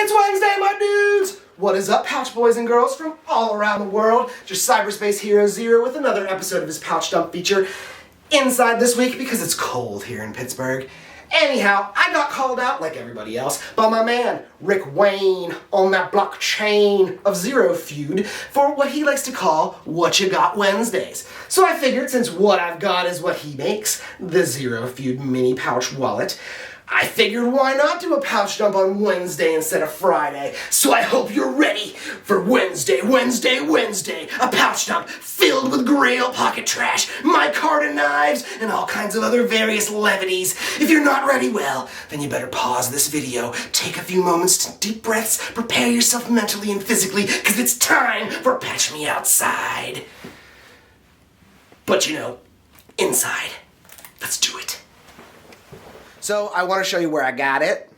It's Wednesday, my dudes! What is up, pouch boys and girls from all around the world? Just cyberspace hero Xero with another episode of his pouch dump feature inside this week because it's cold here in Pittsburgh. Anyhow, I got called out, like everybody else, by my man, Rick Wayne, on that blockchain of Xero feud for what he likes to call What You Got Wednesdays. So I figured since what I've got is what he makes, the Xero feud mini pouch wallet, I figured why not do a pouch dump on Wednesday instead of Friday. So I hope you're ready for Wednesday, a pouch dump filled with grail pocket trash, micarta knives, and all kinds of other various levities. If you're not ready, well, then you better pause this video, take a few moments to deep breaths, prepare yourself mentally and physically, because it's time for Patch Me Outside. But you know, inside. Let's do it. So I want to show you where I got it.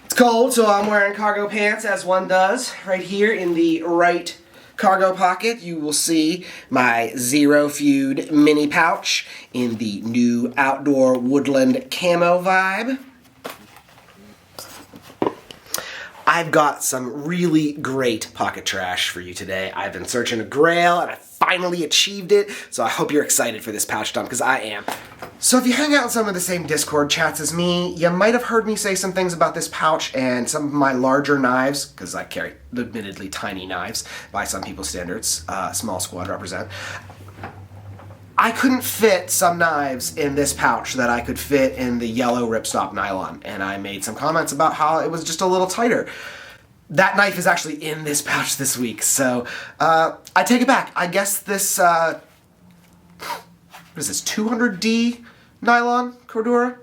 It's cold, so I'm wearing cargo pants as one does. Right here in the right cargo pocket, you will see my Xero feud mini pouch in the new outdoor woodland camo vibe. I've got some really great pocket trash for you today. I've been searching a grail and I finally achieved it, so I hope you're excited for this pouch dump, because I am. So if you hang out in some of the same Discord chats as me, you might have heard me say some things about this pouch and some of my larger knives, because I carry admittedly tiny knives by some people's standards, small squad represent. I couldn't fit some knives in this pouch that I could fit in the yellow ripstop nylon, and I made some comments about how it was just a little tighter. That knife is actually in this pouch this week, so I take it back. I guess this, what is this, 200D nylon Cordura?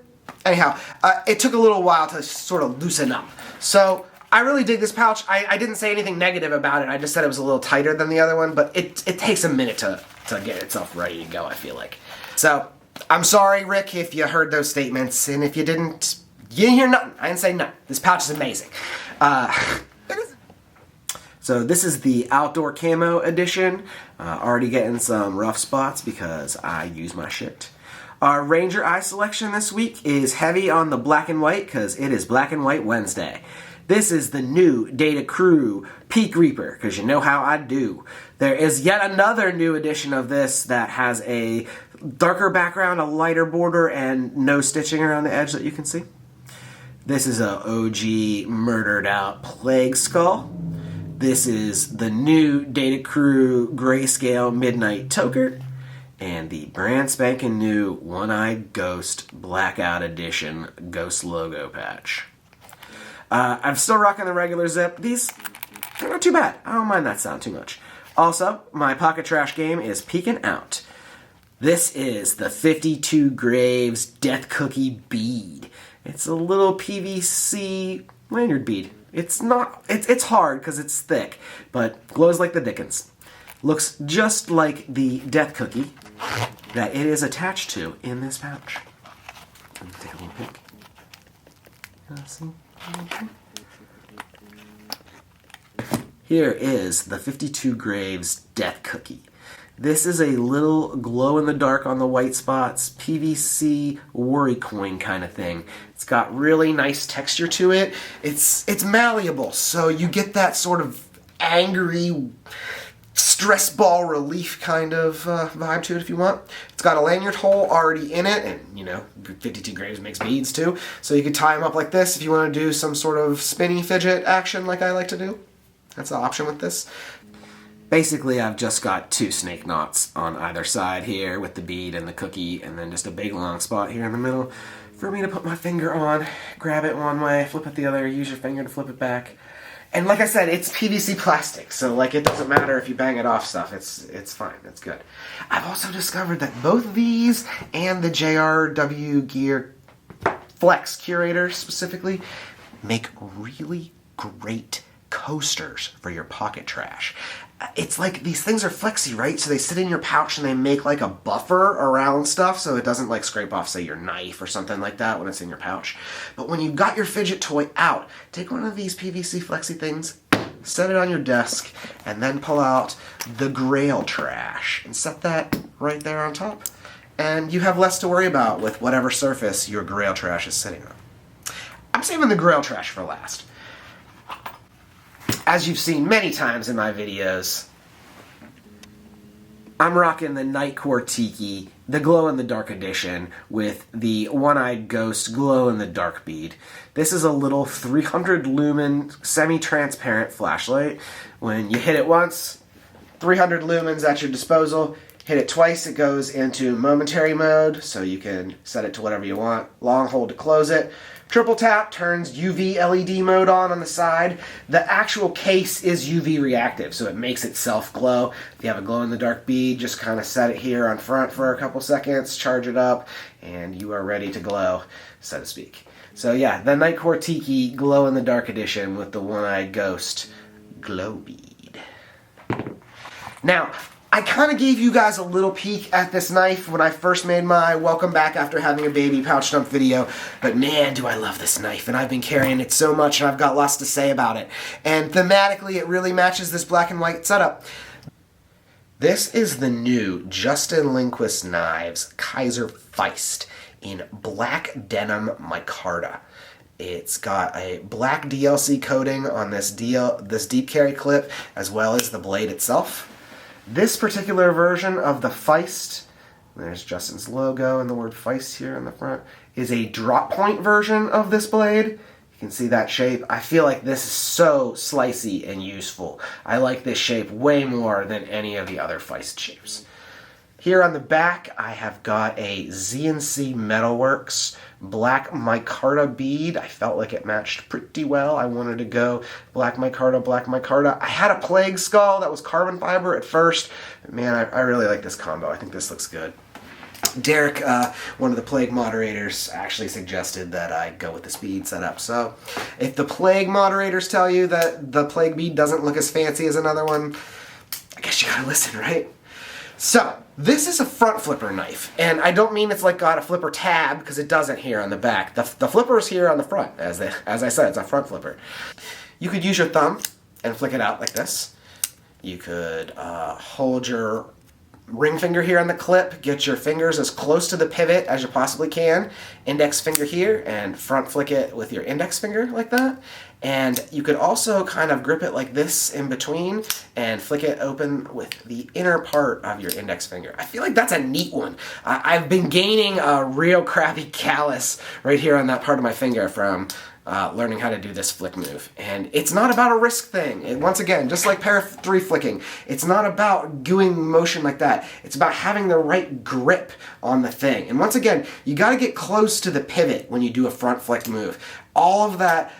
Anyhow, it took a little while to sort of loosen up. So I really dig this pouch. I didn't say anything negative about it. I just said it was a little tighter than the other one, but it takes a minute to get itself ready to go, I feel like. So I'm sorry, Rick, if you heard those statements, and if you didn't, you didn't hear nothing. I didn't say nothing. This pouch is amazing. So this is the outdoor camo edition. Already getting some rough spots because I use my shit. Our Ranger Eye selection this week is heavy on the black and white because it is Black and White Wednesday. This is the new Data Crew Peak Reaper, because you know how I do. There is yet another new edition of this that has a darker background, a lighter border, and no stitching around the edge that you can see. This is a OG murdered out Plague Skall. This is the new Data Crew Grayscale Midnight Toker, and the brand spanking new One-Eyed Ghost Blackout Edition Ghost logo patch. I'm still rocking the regular zip. These, they're not too bad. I don't mind that sound too much. Also, my pocket trash game is peeking out. This is the 52 Graves Death Cookie Bead. It's a little PVC lanyard bead. It's hard because it's thick, but glows like the dickens. Looks just like the death cookie that it is attached to in this pouch. Let me take a little peek. See? Here is the 52 Graves Death Cookie. This is a little glow-in-the-dark on the white spots, PVC worry coin kind of thing. It's got really nice texture to it. It's malleable, so you get that sort of angry stress ball relief kind of vibe to it if you want. It's got a lanyard hole already in it, and you know, 52 Graves makes beads too, so you could tie them up like this if you want to do some sort of spinny fidget action like I like to do. That's the option with this. Basically, I've just got two snake knots on either side here with the bead and the cookie, and then just a big long spot here in the middle for me to put my finger on, grab it one way, flip it the other, use your finger to flip it back. And like I said, it's PVC plastic, so like it doesn't matter if you bang it off stuff, it's fine, it's good. I've also discovered that both these and the XE.ro Gear Flex Curator specifically make really great coasters for your pocket trash. It's like these things are flexy, right? So they sit in your pouch and they make like a buffer around stuff so it doesn't like scrape off, say, your knife or something like that when it's in your pouch. But when you've got your fidget toy out, take one of these PVC flexy things, set it on your desk, and then pull out the grail trash and set that right there on top. And you have less to worry about with whatever surface your grail trash is sitting on. I'm saving the grail trash for last. As you've seen many times in my videos, I'm rocking the Nightcore Tiki, the glow-in-the-dark edition, with the one-eyed ghost glow-in-the-dark bead. This is a little 300 lumen semi-transparent flashlight. When you hit it once, 300 lumens at your disposal. Hit it twice, it goes into momentary mode, so you can set it to whatever you want. Long hold to close it. Triple tap turns UV LED mode on the side. The actual case is UV reactive, so it makes itself glow. If you have a glow-in-the-dark bead, just kind of set it here on front for a couple seconds, charge it up, and you are ready to glow, so to speak. So yeah, the Nightcore Tiki glow-in-the-dark edition with the one-eyed ghost glow bead. Now, I kind of gave you guys a little peek at this knife when I first made my welcome back after having a baby pouch dump video, but man, do I love this knife, and I've been carrying it so much, and I've got lots to say about it. And thematically, it really matches this black and white setup. This is the new Justin Lundquist Knives Kizer Feist in black denim micarta. It's got a black DLC coating on this deep carry clip, as well as the blade itself. This particular version of the Feist, there's Justin's logo and the word Feist here on the front, is a drop point version of this blade. You can see that shape. I feel like this is so slicey and useful. I like this shape way more than any of the other Feist shapes. Here on the back, I have got a zandc Metalworks black micarta bead. I felt like it matched pretty well. I wanted to go black micarta, black micarta. I had a playge skall that was carbon fiber at first. Man, I really like this combo. I think this looks good. Derek, one of the Plague moderators, actually suggested that I go with this bead setup. So if the Plague moderators tell you that the Plague bead doesn't look as fancy as another one, I guess you gotta listen, right? So, this is a front flipper knife, and I don't mean it's like got a flipper tab, because it doesn't here on the back. The flipper is here on the front, as I said, it's a front flipper. You could use your thumb and flick it out like this. You could hold your ring finger here on the clip, get your fingers as close to the pivot as you possibly can, index finger here, and front flick it with your index finger like that. And you could also kind of grip it like this in between and flick it open with the inner part of your index finger. I feel like that's a neat one. I've been gaining a real crappy callus right here on that part of my finger from learning how to do this flick move. And it's not about a wrist thing. Once again, just like pair 3 flicking, it's not about doing motion like that. It's about having the right grip on the thing. And once again, you got to get close to the pivot when you do a front flick move. All of that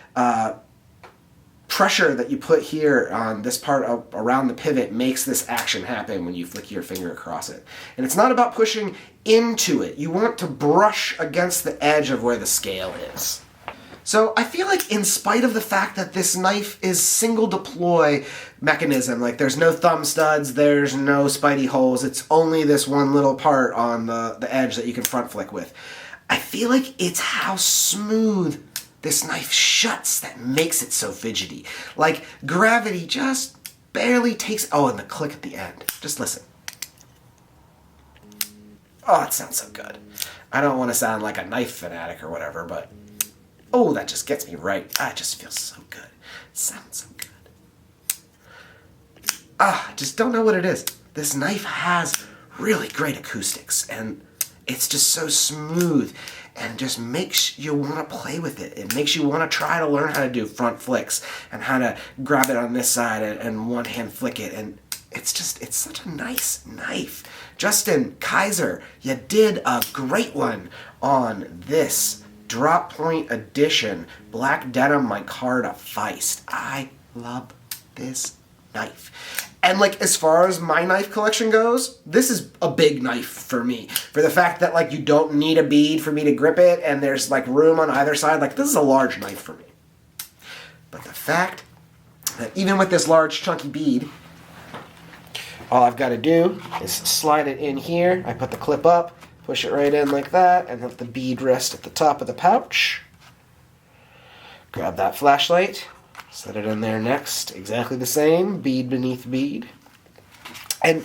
pressure that you put here on this part around the pivot makes this action happen when you flick your finger across it. And it's not about pushing into it. You want to brush against the edge of where the scale is. So I feel like in spite of the fact that this knife is single deploy mechanism, like there's no thumb studs, there's no spidey holes, it's only this one little part on the edge that you can front flick with. I feel like it's how smooth this knife shuts that makes it so fidgety. Like gravity just barely takes, oh, and the click at the end. Just listen. Oh, it sounds so good. I don't want to sound like a knife fanatic or whatever, but oh, that just gets me right. Ah, it just feels so good. It sounds so good. I just don't know what it is. This knife has really great acoustics, and it's just so smooth, and just makes you want to play with it. It makes you want to try to learn how to do front flicks, and how to grab it on this side and one hand flick it, and it's such a nice knife. Justin, Kizer, you did a great one on this drop point edition black denim micarta Feist. I love this knife. And like as far as my knife collection goes, this is a big knife for me. For the fact that like you don't need a bead for me to grip it and there's like room on either side, like this is a large knife for me. But the fact that even with this large chunky bead, all I've got to do is slide it in here. I put the clip up, push it right in like that, and let the bead rest at the top of the pouch. Grab that flashlight, set it in there next, exactly the same, bead beneath bead. And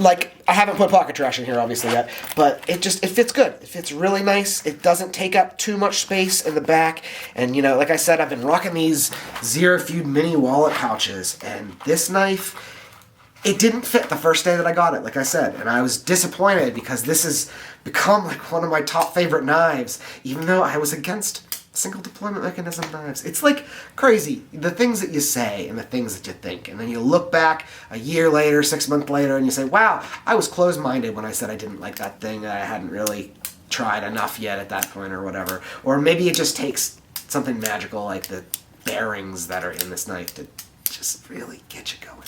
Like, I haven't put pocket trash in here obviously yet, but it fits good. It fits really nice. It doesn't take up too much space in the back. And you know, like I said, I've been rocking these xero feud mini wallet pouches, and this knife, it didn't fit the first day that I got it, like I said, and I was disappointed because this has become like one of my top favorite knives, even though I was against single deployment mechanism knives. It's like crazy, the things that you say and the things that you think, and then you look back a year later, 6 months later, and you say, wow, I was closed-minded when I said I didn't like that thing, I hadn't really tried enough yet at that point or whatever. Or maybe it just takes something magical like the bearings that are in this knife to just really get you going.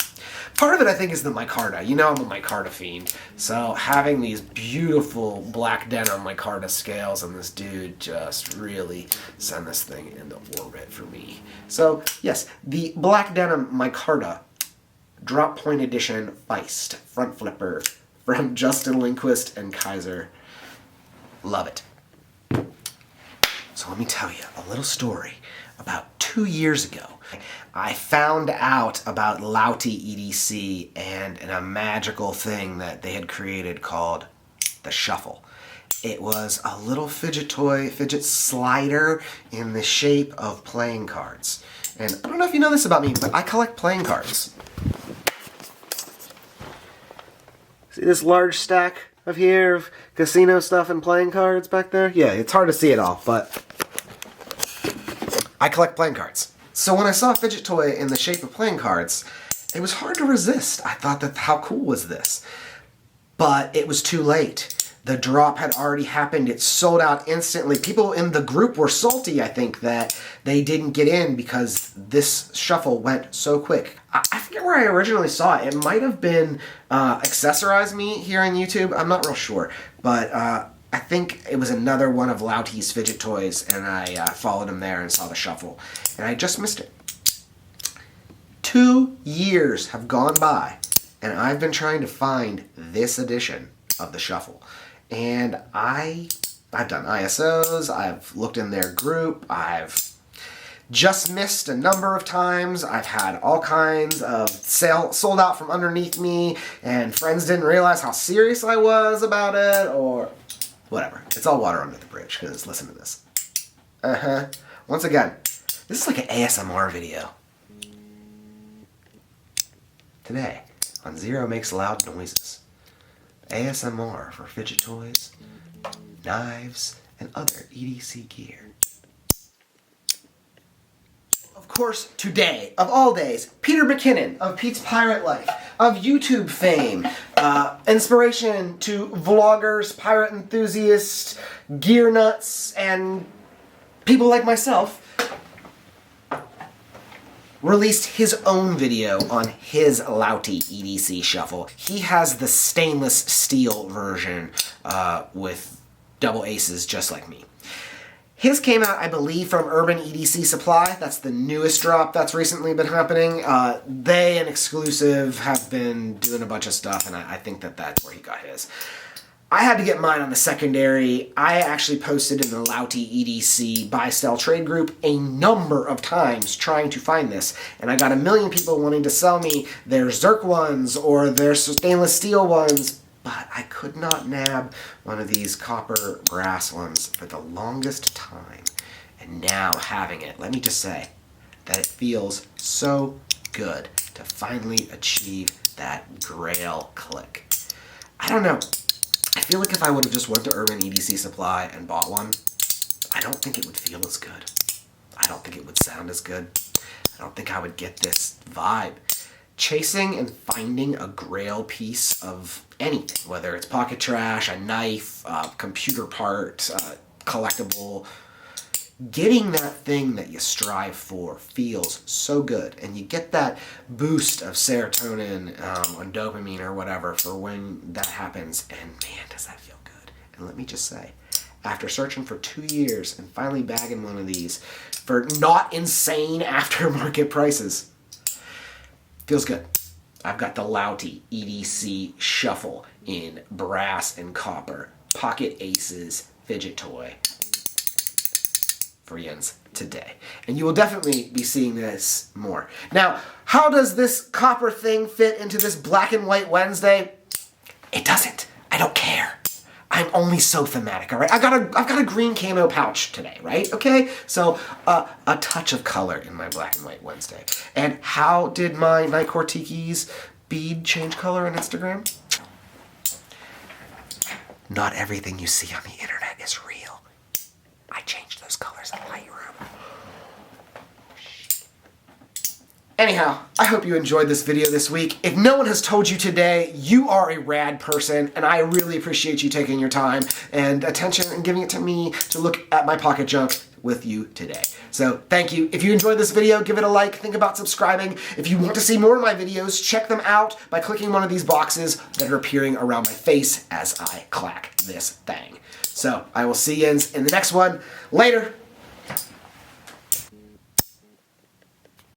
Part of it, I think, is the micarta. You know I'm a micarta fiend, so having these beautiful black denim micarta scales on this dude just really send this thing into orbit for me. So, yes, the black denim micarta drop point edition Feist front flipper from Justin Lundquist and Kizer. Love it. So let me tell you a little story. About 2 years ago, I found out about Louty EDC and a magical thing that they had created called the shuffle. It was a little fidget toy, fidget slider in the shape of playing cards. And I don't know if you know this about me, but I collect playing cards. See this large stack of here of casino stuff and playing cards back there? Yeah, it's hard to see it all, but I collect playing cards. So when I saw a fidget toy in the shape of playing cards, it was hard to resist. I thought that how cool was this? But it was too late. The drop had already happened. It sold out instantly. People in the group were salty, I think, that they didn't get in because this shuffle went so quick. I forget where I originally saw it. It might have been Accessorize Me here on YouTube. I'm not real sure. But I think it was another one of Loutie's fidget toys, and I followed him there and saw the shuffle. And I just missed it. 2 years have gone by, and I've been trying to find this edition of the shuffle. And I've done ISOs, I've looked in their group, I've just missed a number of times, I've had all kinds of sold out from underneath me, and friends didn't realize how serious I was about it, or whatever. It's all water under the bridge, because listen to this. Once again, this is like an ASMR video. Today, on Xero Makes Loud Noises. ASMR for fidget toys, knives, and other EDC gear. Of course, today, of all days, Peter McKinnon of Pete's Pirate Life, of YouTube fame, inspiration to vloggers, pirate enthusiasts, gear nuts, and people like myself, released his own video on his Louty EDC shuffle. He has the stainless steel version with double aces just like me. His came out, I believe, from Urban EDC Supply. That's the newest drop that's recently been happening. They and Exclusive have been doing a bunch of stuff, and I think that that's where he got his. I had to get mine on the secondary. I actually posted in the Louty EDC Buy Sell Trade group a number of times trying to find this, and I got a million people wanting to sell me their Zerk ones or their stainless steel ones, but I could not nab one of these copper brass ones for the longest time. And now having it, let me just say that it feels so good to finally achieve that grail click. I don't know. I feel like if I would have just went to Urban EDC Supply and bought one, I don't think it would feel as good. I don't think it would sound as good. I don't think I would get this vibe. Chasing and finding a grail piece of anything, whether it's pocket trash, a knife, a computer part, collectible, getting that thing that you strive for feels so good, and you get that boost of serotonin on dopamine or whatever for when that happens, and man, does that feel good. And let me just say, after searching for 2 years and finally bagging one of these for not insane aftermarket prices, feels good. I've got the Louty EDC Shuffle in brass and copper, pocket aces, fidget toy for yins today. And you will definitely be seeing this more. Now, how does this copper thing fit into this Black and White Wednesday? It doesn't. I don't care. I'm only so thematic, all right? I've got a green camo pouch today, right? Okay, so a touch of color in my Black and White Wednesday. And how did my Nightcore Tiki's bead change color on Instagram? Not everything you see on the internet is real. I changed those colors in Lightroom. Anyhow, I hope you enjoyed this video this week. If no one has told you today, you are a rad person, and I really appreciate you taking your time and attention and giving it to me to look at my pocket junk with you today. So thank you. If you enjoyed this video, give it a like. Think about subscribing. If you want to see more of my videos, check them out by clicking one of these boxes that are appearing around my face as I clack this thing. So I will see you in the next one. Later.